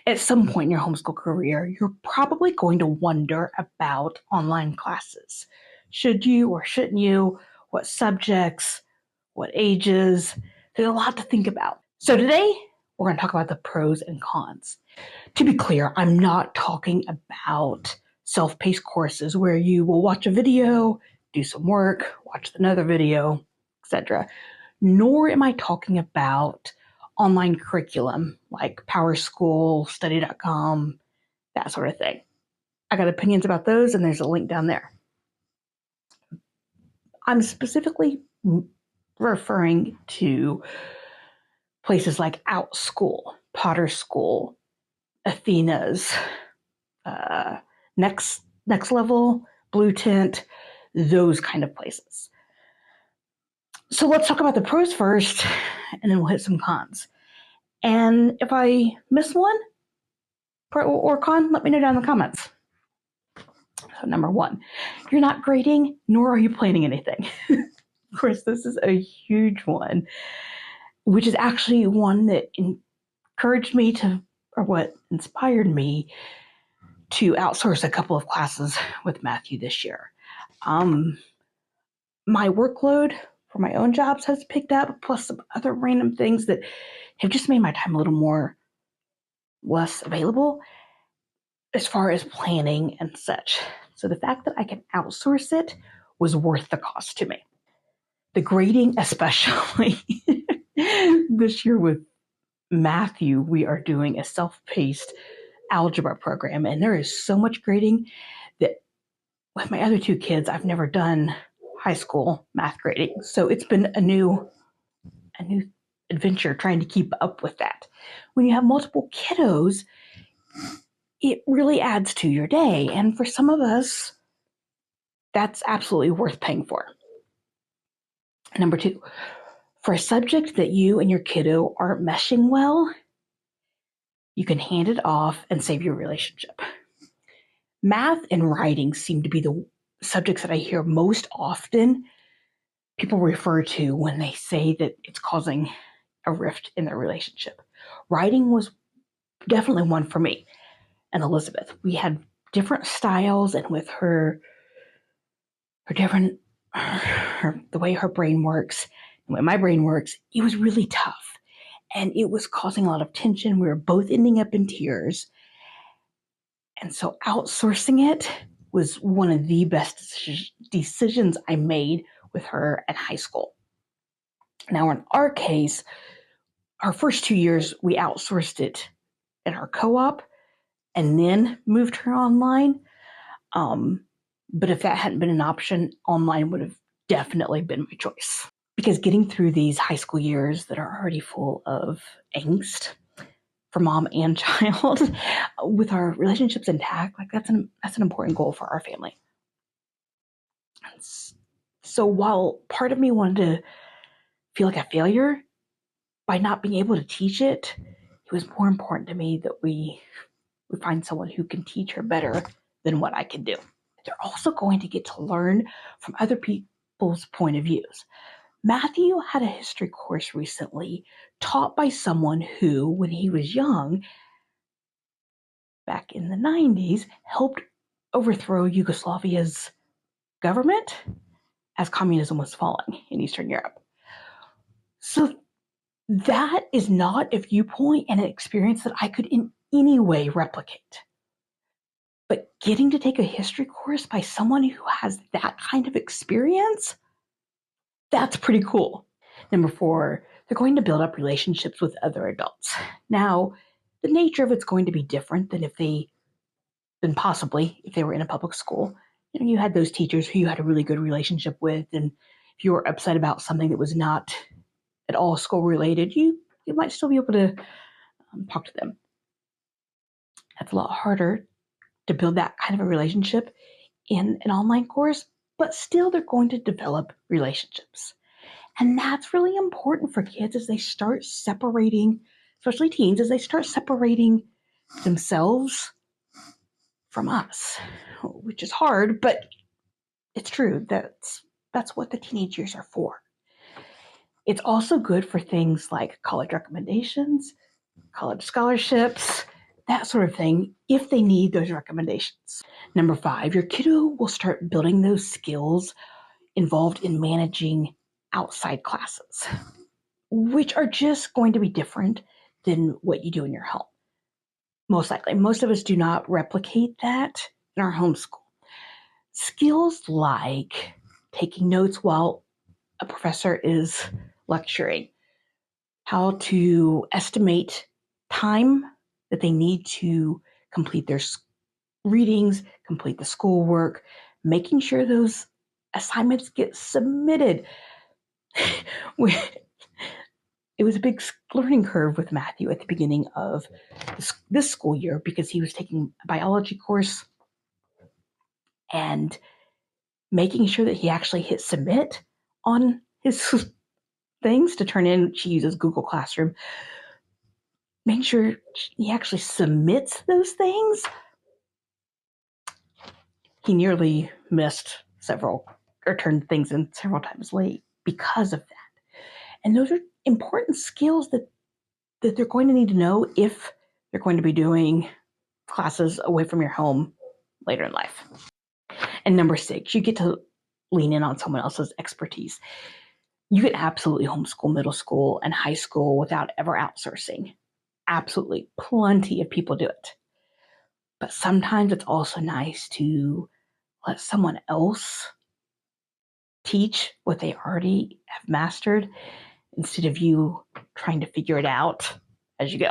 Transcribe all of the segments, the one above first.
At some point in your homeschool career, you're probably going to wonder about online classes. Should you or shouldn't you? What subjects? What ages? There's a lot to think about. So today, we're going to talk about the pros and cons. To be clear, I'm not talking about self-paced courses where you will watch a video, do some work, watch another video, etc. Nor am I talking about online curriculum like PowerSchool, Study.com, that sort of thing. I got opinions about those, and there's a link down there. I'm specifically referring to places like OutSchool, Potter School, Athena's, Next Level, Blue Tent, those kind of places. So let's talk about the pros first, and then we'll hit some cons. And if I miss one, pro or con, let me know down in the comments. So number one, you're not grading, nor are you planning anything. Of course, this is a huge one, which is actually one that encouraged me to, or what inspired me to outsource a couple of classes with Matthew this year. My workload for my own jobs has picked up, plus some other random things that have just made my time a little more less available as far as planning and such. So the fact that I can outsource it was worth the cost to me. The grading, especially this year with Matthew, we are doing a self-paced algebra program, and there is so much grading that with my other two kids, I've never done high school math grading. So it's been a new adventure trying to keep up with that. When you have multiple kiddos, it really adds to your day. And for some of us, that's absolutely worth paying for. Number two, for a subject that you and your kiddo aren't meshing well, you can hand it off and save your relationship. Math and writing seem to be the subjects that I hear most often people refer to when they say that it's causing a rift in their relationship. Writing was definitely one for me and Elizabeth. We had different styles, and with the way her brain works and the way my brain works, it was really tough. And it was causing a lot of tension. We were both ending up in tears. And so outsourcing it was one of the best decisions I made with her at high school. Now, in our case, our first 2 years, we outsourced it in our co-op and then moved her online. But if that hadn't been an option, online would have definitely been my choice. Because getting through these high school years that are already full of angst for mom and child, with our relationships intact, like that's an important goal for our family. So while part of me wanted to feel like a failure by not being able to teach it, it was more important to me that we find someone who can teach her better than what I can do. They're also going to get to learn from other people's point of views. Matthew had a history course recently taught by someone who, when he was young, back in the 90s, helped overthrow Yugoslavia's government as communism was falling in Eastern Europe. So that is not a viewpoint and an experience that I could in any way replicate. But getting to take a history course by someone who has that kind of experience, that's pretty cool. Number four, they're going to build up relationships with other adults. Now, the nature of it's going to be different than possibly if they were in a public school. You know, you had those teachers who you had a really good relationship with, and if you were upset about something that was not at all school related, you might still be able to talk to them. That's a lot harder to build that kind of a relationship in an online course, but still they're going to develop relationships. And that's really important for kids as they start separating, especially teens, as they start separating themselves from us, which is hard, but it's true. That's what the teenage years are for. It's also good for things like college recommendations, college scholarships, that sort of thing if they need those recommendations. Number 5, your kiddo will start building those skills involved in managing outside classes, which are just going to be different than what you do in your home. Most likely, most of us do not replicate that in our homeschool. Skills like taking notes while a professor is lecturing, how to estimate time that they need to complete their readings, complete the schoolwork, making sure those assignments get submitted. It was a big learning curve with Matthew at the beginning of this school year because he was taking a biology course and making sure that he actually hit submit on his things to turn in. She uses Google Classroom. Making sure he actually submits those things. He nearly missed several or turned things in several times late because of that. And those are important skills that they're going to need to know if they're going to be doing classes away from your home later in life. And number 6, you get to lean in on someone else's expertise. You can absolutely homeschool middle school and high school without ever outsourcing. Absolutely. Plenty of people do it. But sometimes it's also nice to let someone else teach what they already have mastered instead of you trying to figure it out as you go.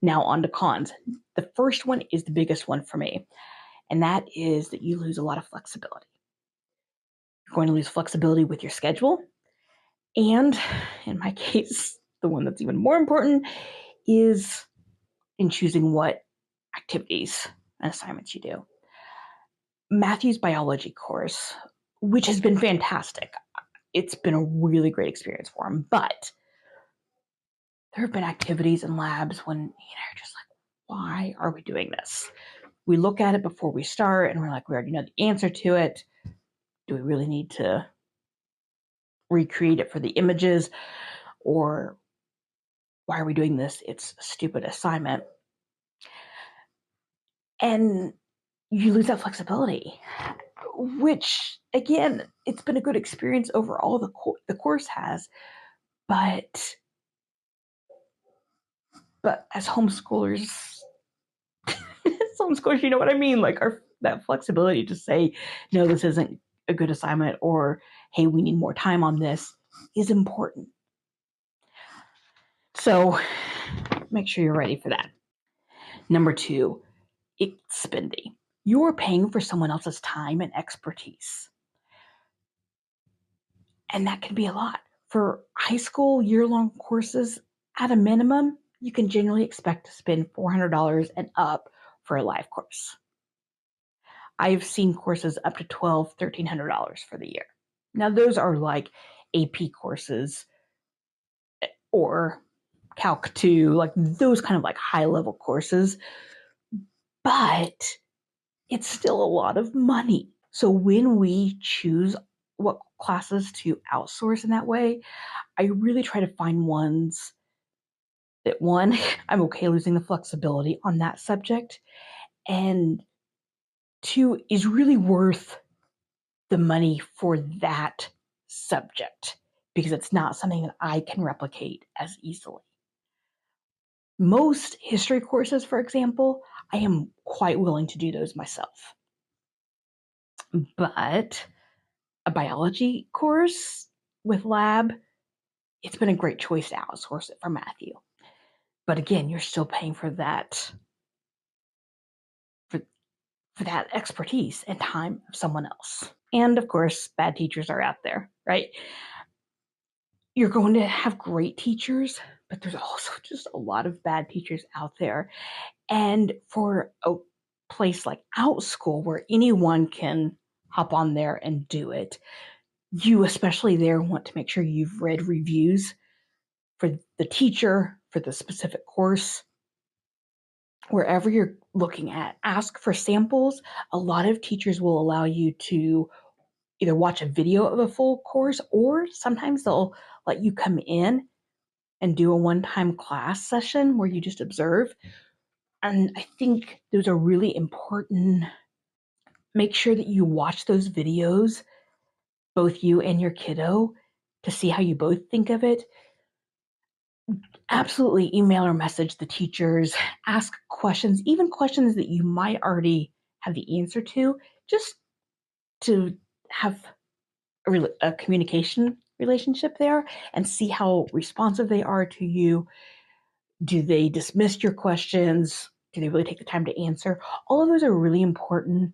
Now on to cons. The first one is the biggest one for me, and that is that you lose a lot of flexibility. You're going to lose flexibility with your schedule, and in my case, the one that's even more important is in choosing what activities and assignments you do. Matthew's biology course, which has been fantastic. It's been a really great experience for him, but there have been activities and labs when you're just like, why are we doing this? We look at it before we start and we're like, we already know the answer to it. Do we really need to recreate it for the images? Or why are we doing this? It's a stupid assignment. And you lose that flexibility, which again, it's been a good experience overall. The course has, but as homeschoolers, you know what I mean? Like that flexibility to say, no, this isn't a good assignment, or hey, we need more time on this, is important. So make sure you're ready for that. Number 2, it's spendy. You're paying for someone else's time and expertise. And that can be a lot. For high school year-long courses, at a minimum, you can generally expect to spend $400 and up for a live course. I've seen courses up to $1,200, $1,300 for the year. Now, those are like AP courses or Calc 2, like those kind of like high-level courses. But it's still a lot of money. So when we choose what classes to outsource in that way, I really try to find ones that, one, I'm okay losing the flexibility on that subject, and 2, is really worth the money for that subject because it's not something that I can replicate as easily. Most history courses, for example, I am quite willing to do those myself. But a biology course with lab, it's been a great choice to outsource it for Matthew. But again, you're still paying for that for that expertise and time of someone else. And of course, bad teachers are out there, right? You're going to have great teachers, but there's also just a lot of bad teachers out there. And for a place like OutSchool, where anyone can hop on there and do it, you especially there want to make sure you've read reviews for the teacher, for the specific course. Wherever you're looking at, ask for samples. A lot of teachers will allow you to either watch a video of a full course, or sometimes they'll let you come in and do a one-time class session where you just observe. And I think those are really important. Make sure that you watch those videos, both you and your kiddo, to see how you both think of it. Absolutely email or message the teachers, ask questions, even questions that you might already have the answer to, just to have a communication relationship there and see how responsive they are to you. Do they dismiss your questions? Do they really take the time to answer? All of those are really important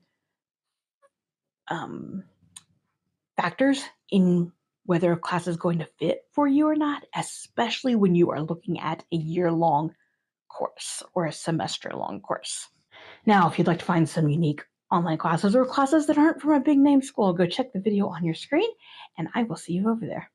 factors in whether a class is going to fit for you or not, especially when you are looking at a year-long course or a semester-long course. Now, if you'd like to find some unique online classes or classes that aren't from a big name school, go check the video on your screen, and I will see you over there.